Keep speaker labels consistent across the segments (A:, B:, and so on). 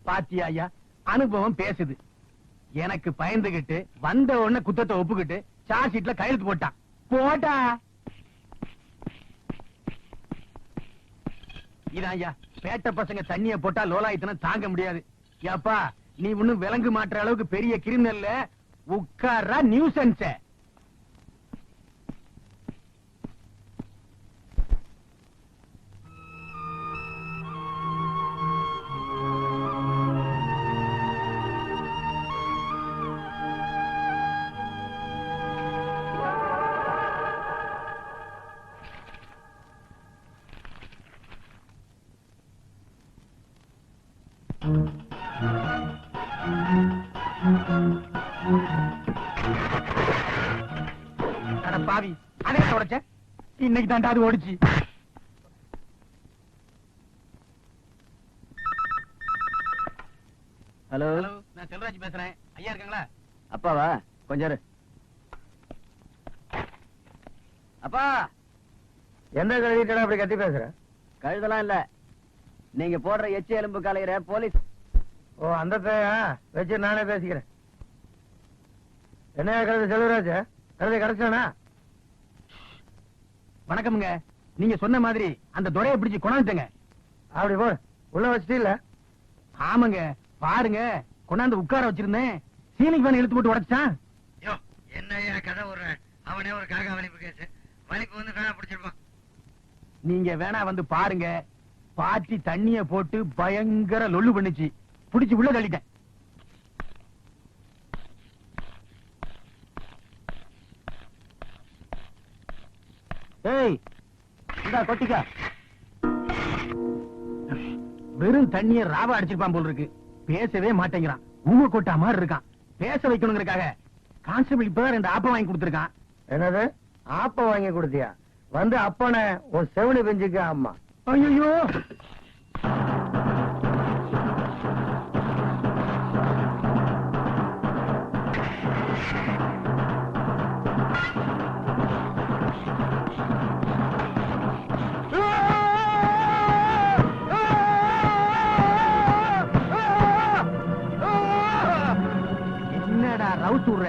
A: பாத்தியா ஐயா, அனுபவம் பேசுது. எனக்கு பயந்துகிட்டு வந்த உடனே குத்தத்தை ஒப்புக்கிட்டு சார்ஜ் ஷீட்ல கையெழுத்து போட்டான். போட்டா இதான் ஐயா, பேட்ட பசங்க தண்ணிய போட்டா லோலாயத்தனம் தாங்க முடியாது. ஏப்பா, நீ ஒண்ணும் விலங்கு மாற்ற அளவுக்கு பெரிய கிரிமினல்ல, உட்கார்றா நியூசன்ஸ். பாவி, அதே தொடச்ச இன்னைக்கு தாண்டா அது ஓடிச்சு.
B: ஹலோ,
A: நான் செல்வராஜ் பேசுறேன். ஐயா இருக்காங்களா?
B: அப்பாவா? கொஞ்சம் இரு. அப்பா,
C: எந்த கழுவிட்டா அப்படி கத்தி பேசுற?
B: கழுதெல்லாம் இல்ல, நீங்க போடுற எச்சி எலும்பு கலையிற போலீஸ்.
C: ஓ, அந்த வச்சு நானே பேசிக்கிறேன். என்ன கழுது செல்வராஜ்? கழுதை கிடைச்சானா?
A: வணக்கம்ங்க. நீங்க சொன்ன மாதிரி அந்த துரையை பிடிச்சு கொண்டாந்துட்டேங்க.
C: அப்படி போ, உள்ள வச்சுட்டு இல்ல?
A: ஆமாங்க, பாருங்க, கொண்டாந்து உட்கார வச்சிருந்தேன். சீலிங் ஃபேன் இழுத்து போட்டு உடைச்சான்.
C: என்ன கதை ஒரு அவனே ஒரு காக்கா வலிப்பு கேசு வலிப்பு வந்து வேணா பிடிச்சிருப்பான்.
A: நீங்க வேணா வந்து பாருங்க. பாட்டி தண்ணிய போட்டு பயங்கர லொல்லு பண்ணுச்சு. பிடிச்சு உள்ள தள்ளிட்டேன். ஏய், இந்தா கொட்டிக்கா. வெறும் தண்ணிய ராவா அடிச்சிருப்பான் போல் இருக்கு. பேசவே மாட்டேங்கிறான். ஊம கொட்டா மாதிரி இருக்கான். பேச வைக்கணுங்கிறதுக்காக கான்ஸ்டபிள் இப்பதான் 2 ஆப்பம் வாங்கி கொடுத்திருக்கான்.
C: என்னது ஆப்ப வாங்கி கொடுத்தியா? வந்து அப்பன ஒரு செவனி பெஞ்சுக்கு. அம்மா,
A: ஐயோ, என்னடா ரவுஸ் விடுற?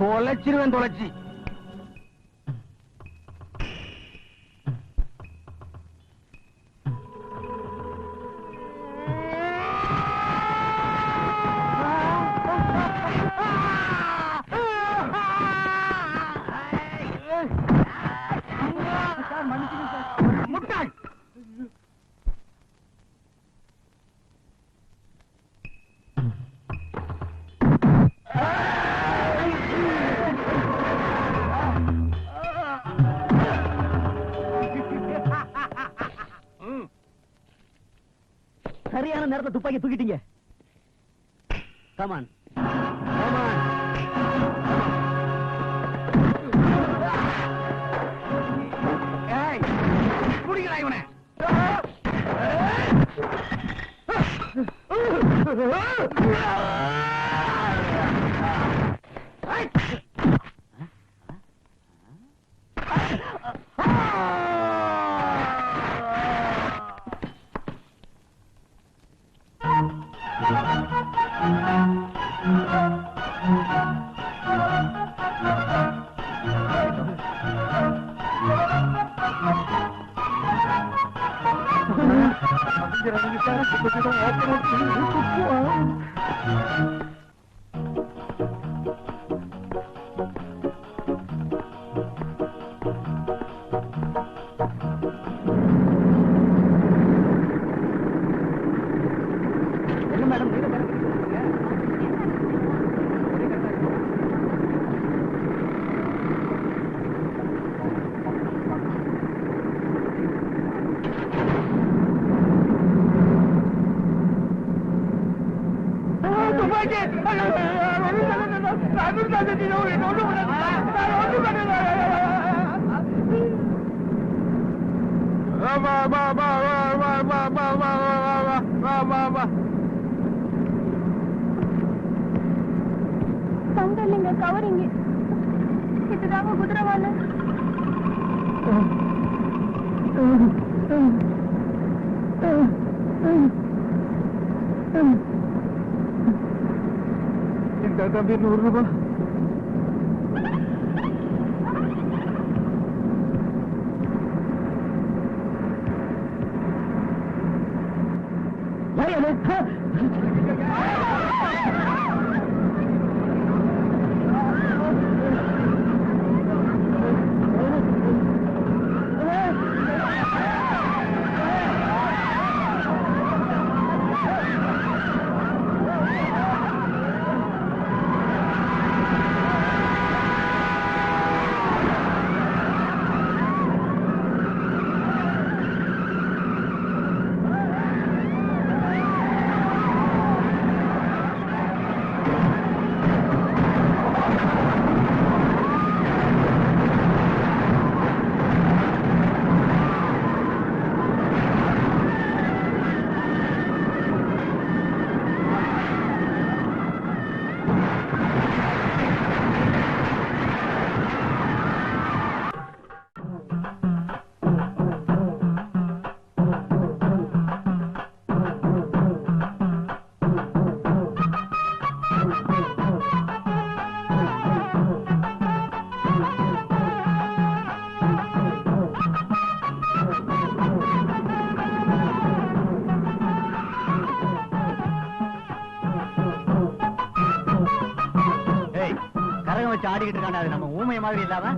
A: தொலைச்சிருவேன், தொலைச்சி. முட்டாள்.
B: சரியான நேரத்துல துப்பாக்கி தூக்கிட்டீங்க. Come on, come on.
A: ஏய், குடிக்கிறா இவனை.
D: இல்லைங்க கவரிங்க. இதுதாங்க குதிரவால.
A: இந்த தம்பி 100 ரூபாய்.
B: கரகம் வச்சு ஆடிக்கிட்டு இருக்காண்டா, அது நம்ம ஊமைய மாதிரி இல்லாம.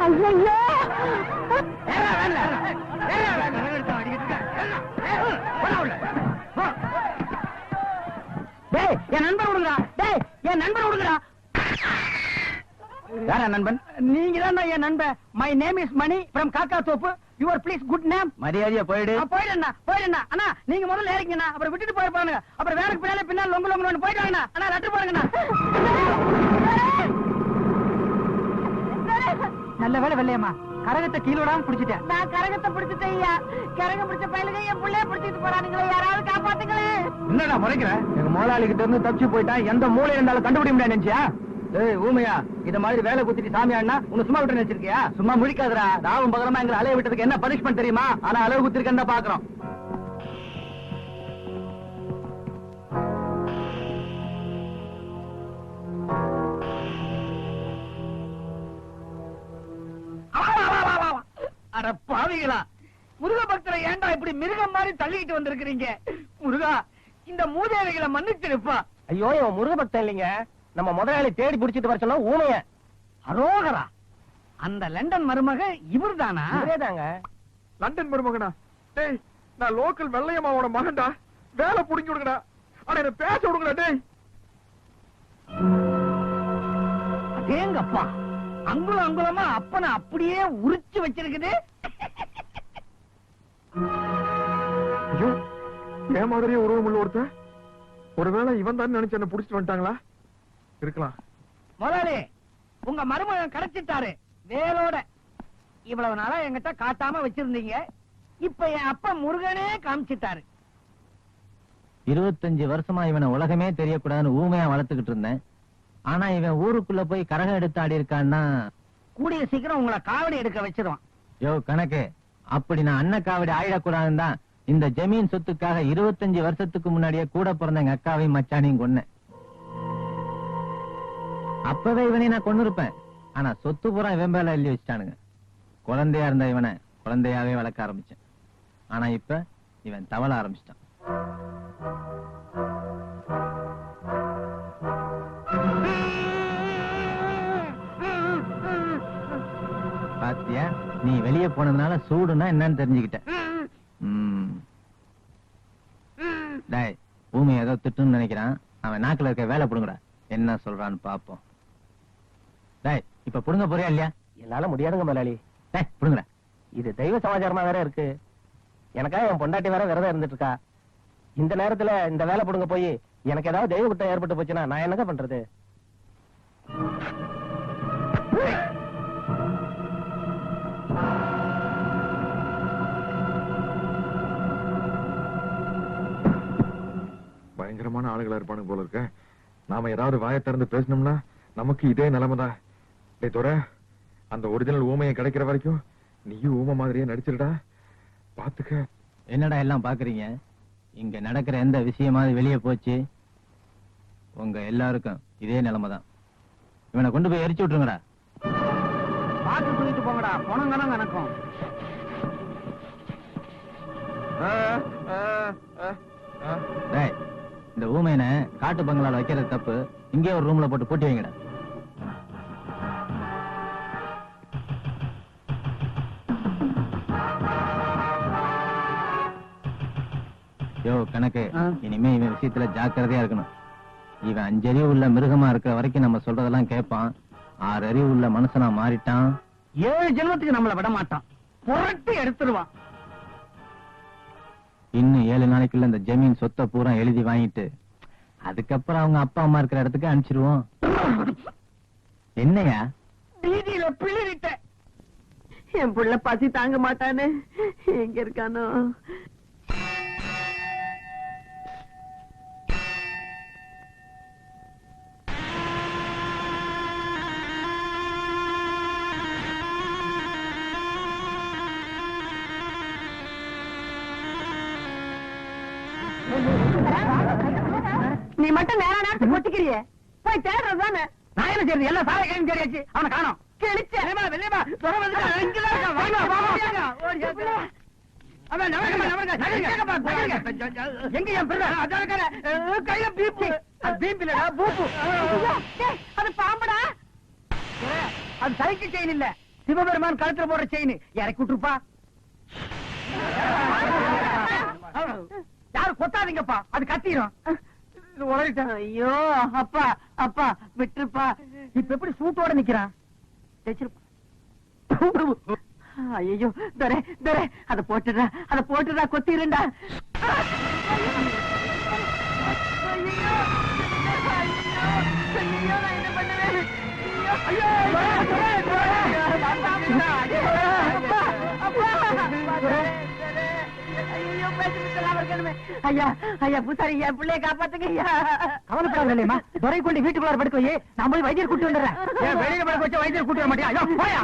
D: ஐயோ
A: என் நண்பர் விடுங்கடா. டேய் என் நண்பர் விடுங்கடா.
B: யார நண்பன்?
A: நீங்க தான் என் நண்பன். My name is Mani from Kakka Thoppu. Your please good name.
B: மரியாதையா போயிடு.
A: போயிடுண்ணா. அண்ணா நீங்க முதல்ல ஏறிக்கண்ணா, அப்புறம் விட்டுட்டு போயிருப்பானுங்க. அப்புறம் வேலைக்கு பின்னால லொங்கு லொங்கு போயிட்டாங்கண்ணா. அண்ணா லெட்டர் போடுங்கண்ணா. நல்ல வேலை வெள்ளையம்மா, கரகத்தை கீழோடாம பிடிச்சிட்டேன்.
D: நான் கரகத்தை பிடிச்சிட்டேன் ஐயா. கரகம் பிடிச்ச பயிலுங்க என் புள்ளைய பிடிச்சிட்டு போறானுங்களே, யாராவது காப்பாத்துங்களே.
A: என்னடா முறைக்கிற? எங்க முதலாளி கிட்ட இருந்து தப்பிச்சு போயிட்டான். எந்த மூலையில இருந்தாலும் கண்டுபிடிக்க முடியாது நினைச்சியா?
B: ஏய் ஊமையா, இத மாதிரி வேலை குத்திட்டு சாமி ஆடினா உன்னை சும்மா விட்டு நினைச்சிருக்கியா? சும்மா முடிக்காதடா. ராவும் பகரமா எங்களை அலைய விட்டதுக்கு என்ன பனிஷ்மெண்ட் தெரியுமா? ஆனா அளவு குத்திருக்கேன் தான் பாக்குறோம்.
A: அட பாவிகளா, முருக பக்தரை ஏன்டா இப்படி மிருகம் மாதிரி தள்ளிக்கிட்டு வந்திருக்கிறீங்க? முருகா, இந்த மூதேவிகளை மன்னிச்சிருப்பா.
B: ஐயோ, இவன் முருக பக்தன் இல்லைங்க, நம்ம முதலாளி தேடி பிடிச்சிட்டு வர சொன்னா ஊமைய.
A: அரோகரா, அந்த லண்டன் மருமக இவர்தானா?
B: இதேதாங்க.
E: லண்டன் மருமகனா? டேய், நான் லோக்கல் வெள்ளையம்மாவோட மகன்டா. வேலை புடிங்கி விடுங்கடா. அட என்ன பேச விடுங்கடா. டேய்
A: அடேங்கப்பா, அங்குலம் அங்குலமா அப்பனை அப்படியே உரிச்சு வச்சிருக்குது.
E: ஐயோ, ஏன் மாதிரியே உருவம் உள்ள ஒருத்தன். ஒருவேளை இவன் தான் நினைச்சு என்ன புடிச்சிட்டு வந்துட்டாங்களா? இருக்கலாம்.
A: முதலாளி, உங்க மருமகன் கிடைச்சிட்டாரு வேலோட. இவ்வளவு நாளா என்கிட்ட காட்டாம வச்சிருந்தீங்க, இப்ப என் அப்பா முருகனே காமிச்சிட்டாரு.
F: 25 வருஷமா இவனை உலகமே தெரியக்கூடாதுன்னு ஊமையா வளர்த்துக்கிட்டு இருந்தேன். ஆனா இவன் ஊருக்குள்ள போய் கரகம் எடுத்து ஆடி இருக்கான்னா
A: கூடிய சீக்கிரம் உங்களை காவடி எடுக்க வச்சிருவான்.
F: யோ கணக்கு, அப்படி நான் அண்ணன் காவடி ஆயிடக்கூடாதுன்னு தான் இந்த ஜமீன் சொத்துக்காக 25 வருஷத்துக்கு முன்னாடியே கூட பிறந்த எங்க அக்காவையும் மச்சானையும் கொன்னேன். அப்பவே இவனை நான் கொண்டு இருப்பேன். ஆனா சொத்து பூரா இவன் மேல எழுதி வச்சுட்டானுங்க. குழந்தையா இருந்த இவனை குழந்தையாவே வளர்க்க ஆரம்பிச்சேன். ஆனா இப்ப இவன் தவள ஆரம்பிச்சிட்டான். பாத்தியா, நீ வெளியே போனதுனால சூடுனா என்னன்னு தெரிஞ்சுக்கிட்ட. டேய், பூமி ஏதோ திட்டுன்னு நினைக்கிறான். அவன் நாக்குல இருக்க வேலை புடுங்கடா. என்ன சொல்றான்னு பாப்போம். டேய், இப்ப புடுங்க போறியா இல்லையா?
B: என்னால முடியாதுங்க முதலாளி.
F: டேய், புடுங்கடா.
B: இது தெய்வ சமாச்சாரமா வேற இருக்கு. எனக்காக என் பொண்டாட்டி வேற விரதம் இருந்துட்டு இருக்கா. இந்த நேரத்துல இந்த வேலை போடுங்க போய் எனக்கு ஏதாவது தெய்வ குற்றம் ஏற்பட்டு போச்சுன்னா நான் என்னங்க பண்றது?
E: பயங்கரமான ஆளுகளா இருப்பானுங்க போல இருக்க. நாம ஏதாவது வாயை திறந்து பேசணும்னா நமக்கு இதே நிலைமைதான். டேய் தோர, அந்த ஒரிஜினல் ஊமையை கிடைக்கிற வரைக்கும் நீயும் ஊமை மாதிரியே நடிச்சிருடா. பாத்துக்க.
F: என்னடா எல்லாம் பாக்குறீங்க? இங்க நடக்கிற எந்த விஷயமாவது வெளியே போச்சு உங்க எல்லாருக்கும் இதே நிலைமைதான். இவனை கொண்டு போய் எரிச்சு விட்டுருங்கடா.
A: பார்த்து தூக்கிட்டு போங்கடா, பணம் எனக்கும்.
F: டேய், இந்த ஊமையனை காட்டு பங்களால வைக்கிறது தப்பு. இங்கே ஒரு ரூம்ல போட்டு பூட்டி வைங்கடா. யோ கணக்கு, இனிமே இவன் விஷயத்துல ஜாக்கிரதையா இருக்கணும். இவன் 5 அறிவு உள்ள மிருகமா இருக்கிற வரைக்கும் நம்ம சொல்றதெல்லாம் கேட்பான். 6 அறிவு உள்ள மனுஷனா மாறிட்டான்,
A: 7 ஜென்மத்துக்கு நம்மள விட மாட்டான், புரட்டி எடுத்துருவான்.
F: இன்னும் 7 நாளைக்குள்ள இந்த ஜமீன் சொத்தை பூரா எழுதி வாங்கிட்டு அதுக்கப்புறம் அவங்க அப்பா அம்மா இருக்கிற இடத்துக்கு அனுப்பிச்சிருவோம். என்னையா
A: வீதியில பிள்ளைகிட்ட
D: என் புள்ள பசி தாங்க மாட்டானே, எங்க இருக்கானோ? நீ மட்டும் நேர நேரத்துக்கு கொட்டிக்கிறியே, போய் தேடுறதுதானே.
A: நான் என்ன செய்யறது? எல்லாம் சாலை கையும் தெரியாச்சு, அவனை காணோம்.
D: கிழிச்ச
A: வெளியமா துறை வந்துட்டா, இங்கதான் இருக்கான். வாங்க, வாங்க. அவன் நவரகமா, எங்க என் பிள்ளை? அதான் இருக்கானே, கையில பீப்பு. அது பீப்பு இல்லடா, பூப்பு.
D: அது பாம்புடா.
A: அது சைக்கிள் செயின் இல்ல, சிவபெருமான் கழுத்துல போடுற செயின். இறக்கி விட்டுருப்பா. யாரும் கொத்தாதீங்கப்பா, அது கத்திரும்.
D: ஐயோ அப்பா அப்பா விட்டுருப்பா.
A: இப்ப எப்படி சூட்டோட நிக்கிறான்?
D: ஐயோ தரே தரே, அத போட்டுடா கொத்திருண்டா. நான் என்ன பண்ணுவேன்? ஐயா ஐயா பூசாரி, என் பிள்ளைய காப்பாத்துங்க ஐயா.
A: கவலைப்படாத இல்லையம்மா, துறை கொண்டு வீட்டுக்குள்ள படுக்க வை. நான் போய் வைத்தியர் கூட்டி வந்துடுறேன். வெளியில படுக்க வச்சு வைத்தியர் கூட்டி வர மாட்டியா? ஐயோ, போயா.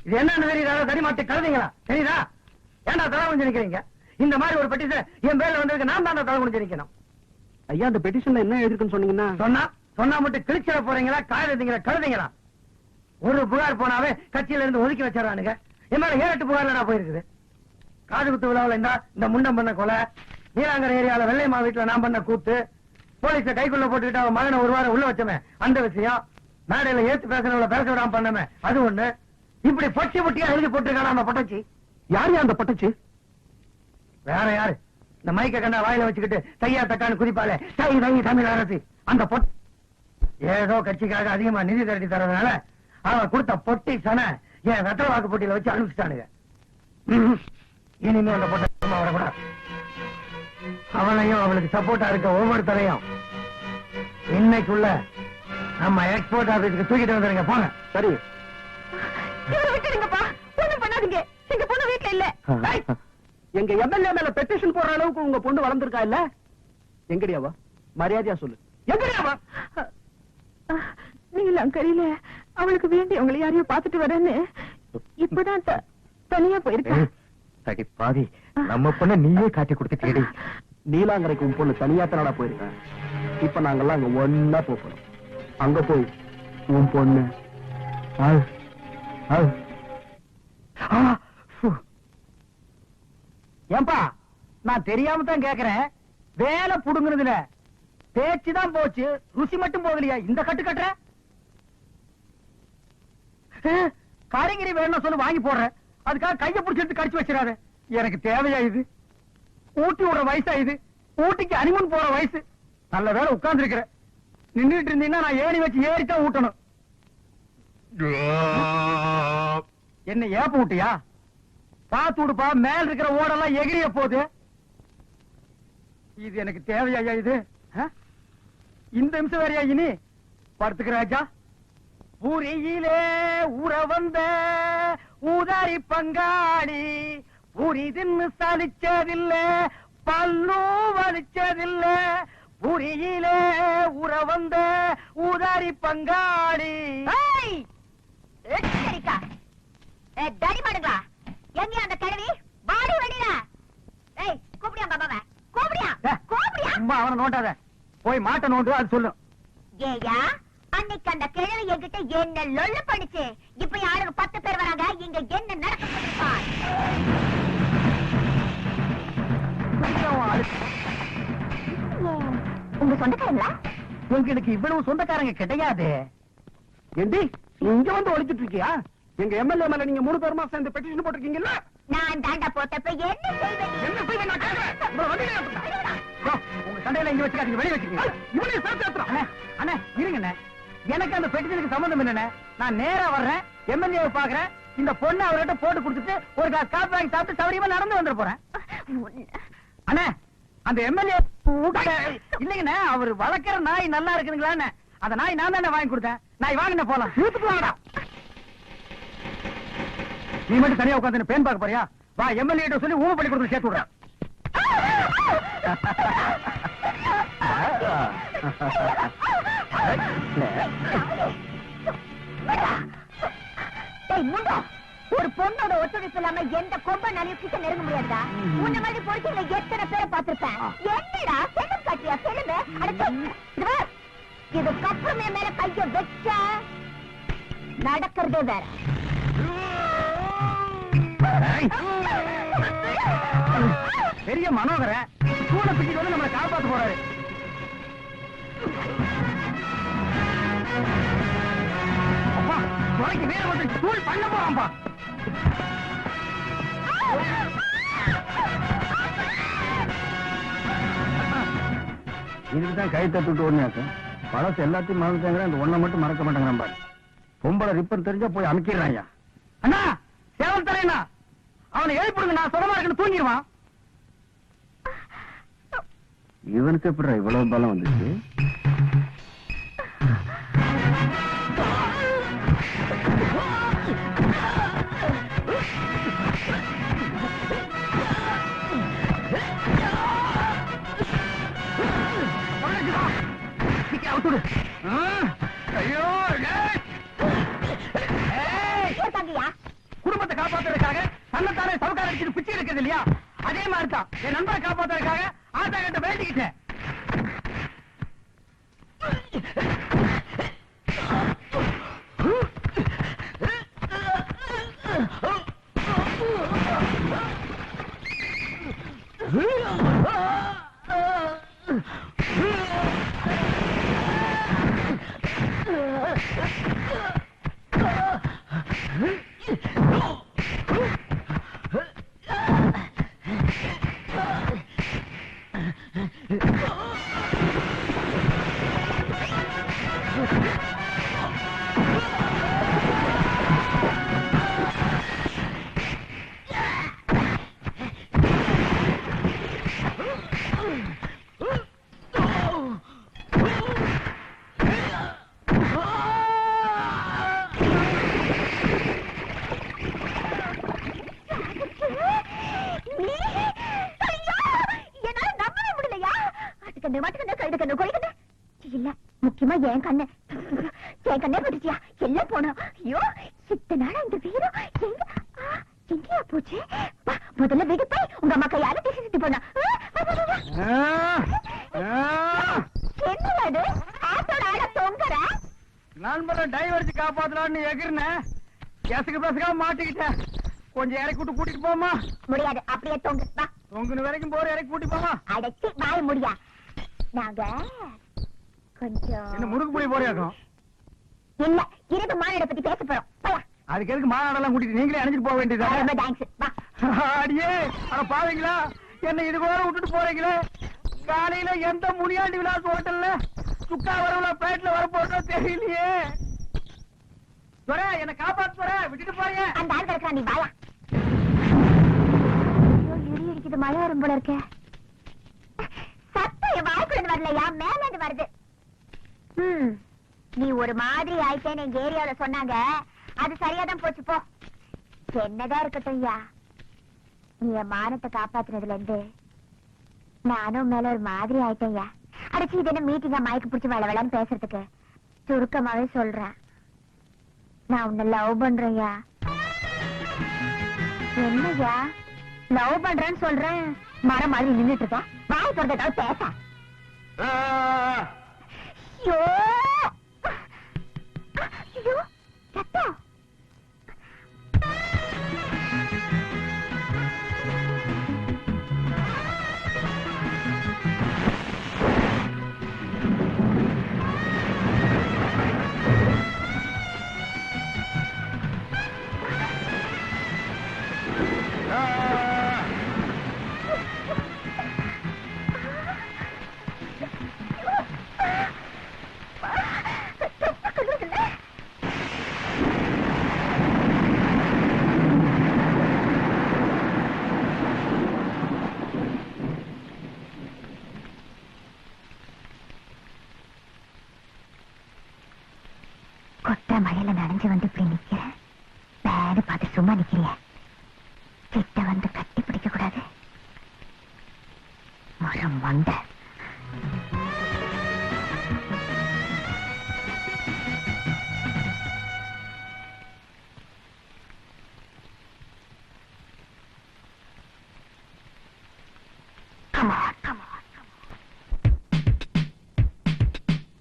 A: இது என்னன்னு தெரியுதா? தடிமாட்டி கழுதிங்களா தெரியுதா? ஏன்டா தலை குடிஞ்சு நிக்கிறீங்க? இந்த மாதிரி ஒரு பெட்டிஷன் என் பேர்ல வந்திருக்கு, நான் தான் தலை குடிஞ்சு நிக்கணும்.
B: ஐயா, அந்த பெட்டிஷன்ல என்ன எழுதிருக்குன்னு சொன்னீங்கன்னா?
A: சொன்னா மட்டும் கிழிச்சிட போறீங்களா, காயறீங்களா, கழுதிங்களா? ஒரு புகார் போனாவே கட்சியில இருந்து ஒதுக்கி வச்சிடறானுங்க. என் மேல 7-8 புகார்ல போயிருக்குது. காது குத்து விழாவில் இந்த முண்டம் பண்ண கொலை, நீலாங்கரை ஏரியால வெள்ளையம்மா வீட்டுல நான் பண்ண கூத்து, போலீஸ கைக்குள்ள போட்டுக்கிட்டு அவன் மகனை 1 வாரம் உள்ள வச்சமே அந்த விஷயம், மேடையில ஏத்து பேசுறவங்கள பேச விடாம பண்ணமே அது ஒண்ணு. இப்படி பொட்டி பொட்டியா எழுதி போட்டுருக்கான அந்த பொட்டச்சி.
B: யாரு அந்த பட்டச்சு?
A: வேற யாரு? இந்த மைக்க கண்டா வாயில வச்சுக்கிட்டு தையா தக்கான்னு குதிப்பாளே, தை தை தமிழ் அரசு, அந்த பொட் ஏதோ கட்சிக்காக அதிகமா நிதி திரட்டி தரதுனால அவன் கொடுத்த பொட்டி சன என் வெத்தலை வாக்கு போட்டியில வச்சு அனுப்பிச்சிட்டானுங்க. இனிமே அந்த பொட்டை வரக்கூடாது. அவனையும் அவளுக்கு சப்போர்ட்டா இருக்க ஒவ்வொருத்தரையும் இன்னைக்குள்ள நம்ம எக்ஸ்போர்ட் ஆபீஸுக்கு தூக்கிட்டு வந்துருங்க. போங்க.
B: சரி.
D: விட்டுருங்கப்பா, ஒண்ணும் பண்ணாதீங்க. எங்க பொண்ணு வீட்டுல இல்ல.
B: எங்க எம்எல்ஏ மேல பெட்டிஷன் போடுற அளவுக்கு உங்க பொண்ணு வளர்ந்துருக்கா இல்ல? எங்கடியாவா? மரியாதையா சொல்லு, எங்கடியாவா?
D: நீலங்கரையில அவளுக்கு வேண்டியவங்களை யாரையும் பாத்துட்டு வரேன்னு இப்பதான் தனியா போயிருக்கா.
B: தடி பாதி, நம்ம பொண்ண நீயே காட்டி கொடுத்துட்டேடி. நீலாங்கரைக்கு உன் பொண்ணு தனியா தனடா போயிருக்கேன். இப்ப நாங்கெல்லாம் அங்க ஒன்னா போகணும். அங்க போய் உன் பொண்ணு
A: ஏன்பா, நான் தெரியாம தான் கேக்குறேன். வேலை புடுங்குறதுல பேச்சுதான் போச்சு, ருசி மட்டும் போகலையா? இந்த கட்டு கட்டுற காரிங்கிரி வேணும் சொல்லு, வாங்கி போடுறேன். அதுக்காக கைய பிடிச்சிட்டு கடிச்சு வச்சிடாத. எனக்கு தேவையா இது? ஊட்டி விடுற வயசா இது? ஊட்டிக்கு அனிமன் போற வயசு. நல்ல வேலை உட்கார்ந்து இருக்கிற. நின்றுட்டு இருந்தீங்கன்னா நான் ஏறி வச்சு ஏறித்தான் ஊட்டணும். என்ன ஏப்ப விட்டியா? பாத்து விடுப்பா, மேல இருக்கிற ஓடெல்லாம் எகிரிய போகுது. இது எனக்கு தேவையா இது? இந்த நிமிஷம் வேறையா இனி? படுத்துக்கிற ராஜா. பூரியிலே ஊற வந்த ஊதாரி பங்காளி, பூரி தின்னு சலிச்சதில்ல, பல்லும் வலிச்சதில்ல. பூரியிலே ஊற வந்த ஊதாரி பங்காளி.
D: தடிமாடுங்களா, எங்க அந்த கிழவி? வாடி வெளியில. ஏய், கூப்பிடியா பாபாவ? கூப்பிடியா? கூப்பிடியா?
A: அம்மா, அவனை நோண்டாத. போய் மாட்ட நோண்டு, அது சொல்லு.
D: ஏயா, அன்னைக்கு அந்த கிழவி என்கிட்ட என்ன லொல்லு பண்ணிச்சு. இப்ப யாருக்கு 10 பேர் வராங்க. இங்க என்ன நடக்க? உங்க சொந்தக்காரங்களா?
A: உங்களுக்கு இவ்வளவு சொந்தக்காரங்க கிடையாது. ஏண்டி இங்க வந்து ஒளிச்சிட்டு இருக்கியா? எங்க எம்எல்ஏ மேல நீங்க 3 பேருமா சேர்ந்து பெட்டிஷன் போட்டிருக்கீங்கல்ல?
D: நான் தாண்டா போட்டப்ப என்ன செய்வேன்?
A: என்ன செய்வேன் நான் கேக்குறேன். உங்க சண்டையில இங்க வச்சுக்காதீங்க, வெளிய வச்சுக்கீங்க. இவனே சேர்த்து ஏத்துறான். அண்ணே இருங்கண்ணே, எனக்கு அந்த பெட்டிஷனுக்கு சம்பந்தம் இல்லண்ணே. நான் நேரா வர்றேன், எம்எல்ஏவை பாக்குறேன், இந்த பொண்ணு அவர்கிட்ட போட்டு கொடுத்துட்டு ஒரு கிளாஸ் காப்பி வாங்கி சாப்பிட்டு சௌரியமா நடந்து வந்துட போறேன். அண்ணே, அந்த எம்எல்ஏ இல்லைங்கண்ணே, அவர் வளர்க்கிற நாய் நல்லா இருக்குதுங்களான்னு அந்த நாய் நான் தானே வாங்கி கொடுத்தேன். நாய் வாங்கின போலாம். வீட்டுக்கு வாங்கடா. நீ மட்டும் தனியா உட்காந்து பேன் பார்க்க போறியா? வா, எம்எல்ஏ சொல்லி ஊமை பண்ணி கொடுத்து சேர்த்து விடுறேன்.
D: ஒரு பொண்ணோட ஒத்துழைப்பு இல்லாம எந்த கொம்பனாலையும் கிட்ட நெருங்க முடியாதா? உன்ன மாதிரி பொறுக்கையில எத்தனை பேரை பார்த்திருப்பேன். என்னடா செல்லும் காட்டியா செல்லுங்க. இதுக்கப்புறமே மேல கைய வச்ச நடக்கிறதே வேற.
A: பெரிய மனோகர சூழ பிடிச்சிட்டு வந்து நம்மளை காப்பாத்து போறாரு. அப்பா, துறைக்கு வேற வந்து தூள் பண்ண போறான்பா. இதுக்குதான் கை தட்டுட்டு ஓடினாக்க பழசு எல்லாத்தையும் மறந்துட்டாங்க. அந்த ஒண்ணை மட்டும் மறக்க மாட்டாங்க. நம்ம பொம்பளை ரிப்பன் தெரிஞ்சா போய் அமைக்கிறான். அண்ணா, சேவல் தரேண்ணா, அவனை எழுப்பிடுங்க. நான் சுகமா இருக்குன்னு தூங்கிடுவான். இவனுக்கு எப்படி இவ்வளவு பலம் வந்துச்சு? குடும்பத்தை காப்பாத்துறதுக்காக தன்னைத்தானே சவுக்கார அடிச்சுட்டு பிச்சை எடுக்கிறது இல்லையா? அதே மாதிரி தான் என் நண்பரை காப்பாத்துறதுக்காக ஆத்தா கிட்ட வேண்டிக்கிட்டேன்.
D: முக்கியமா என் கண்ணு பட்டுச்சியா எல்லாம் போனோம். ஐயோ, இத்தனை நாளா இந்த வீரம் எங்கேயா போச்சு? முதல்ல வீடு போய் உங்க அம்மா கையால பேசிட்டு போனா. என்னது ஆட்டோட ஆட தொங்குற?
A: நண்பரை டைவர்ஸ் காப்பாத்தலான்னு எகிர்னேன். கேசுக்கு பேசுக்காம மாட்டிக்கிட்டேன். கொஞ்சம் இறக்கி விட்டு கூட்டிட்டு போமா?
D: முடியாது, அப்படியே தொங்கு.
A: தொங்குன வரைக்கும் போற இறக்கி கூட்டி போமா?
D: அடைச்சி வாய முடியா. நாங்க கொஞ்சம்
A: என்ன முறுக்கு புளி போறியாக்கும்?
D: இல்ல, இருது மாநாட பத்தி பேச போறோம்.
A: அதுக்கு எதுக்கு மாநாடெல்லாம் கூட்டிட்டு நீங்களே அணைஞ்சிட்டு போக வேண்டியது? அடியே, அட பாவீங்களா, என்ன இது கூட விட்டுட்டு போறீங்களே? காலையில எந்த முனியாண்டி விலாஸ் ஹோட்டல்ல சுக்கா வரவுல பேட்ல வர போட்டோ தெரியலையே. துரை என்ன காப்பாத்து துரை, விட்டுட்டு போறீங்க.
D: அந்த ஆள் கிடக்குறா, நீ வாயா. ஐயோ, இடி இடிக்குது, மழை வரும் போல இருக்க. சத்தம் என் வாய்க்குள்ள வரலையா, மேல இருந்து வருது. நீ ஒரு மாதிரி ஆயிட்டேன்னு எங்க ஏரியாவில சொன்னாங்க. அது சரியாதான் போச்சு போ. என்னதான் இருக்கட்டும் ஐயா, நீ என் மானத்தை காப்பாத்துனதுல இருந்து நானும் மேல ஒரு மாதிரி ஆயிட்டேன்யா. அடிச்சு இது என்ன மீட்டிங்கா மயக்க பிடிச்சி வளவளன்னு பேசுறதுக்கு? சுருக்கமாவே சொல்றேன், நான் உன்னை லவ் பண்றேன்யா. என்னய்யா லவ் பண்றேன்னு சொல்றேன், மரம் மாதிரி நின்னுட்டு இருக்க. வாய் பொறுத்ததாவது பேச. ஐயோ ஐயோ சத்தம். கொட்ட மழையில நனைஞ்சு வந்து இப்படி நிக்கிறேன். பேடு பார்த்து சும்மா நிக்கிறிய. கிட்ட வந்து கட்டி பிடிக்க கூடாது. மரம் மண்டை.